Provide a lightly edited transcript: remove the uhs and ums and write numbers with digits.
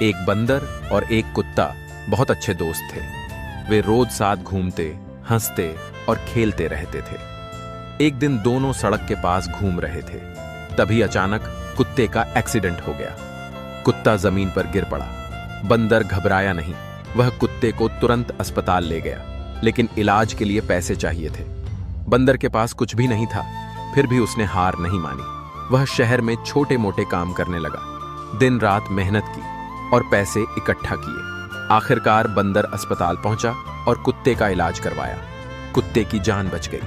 एक बंदर और एक कुत्ता बहुत अच्छे दोस्त थे। वे रोज साथ घूमते, हंसते और खेलते रहते थे। एक दिन दोनों सड़क के पास घूम रहे थे, तभी अचानक कुत्ते का एक्सीडेंट हो गया। कुत्ता जमीन पर गिर पड़ा। बंदर घबराया नहीं, वह कुत्ते को तुरंत अस्पताल ले गया, लेकिन इलाज के लिए पैसे चाहिए थे। बंदर के पास कुछ भी नहीं था, फिर भी उसने हार नहीं मानी। वह शहर में छोटे मोटे काम करने लगा, दिन रात मेहनत की और पैसे इकट्ठा किए। आखिरकार बंदर अस्पताल पहुंचा और कुत्ते का इलाज करवाया। कुत्ते की जान बच गई।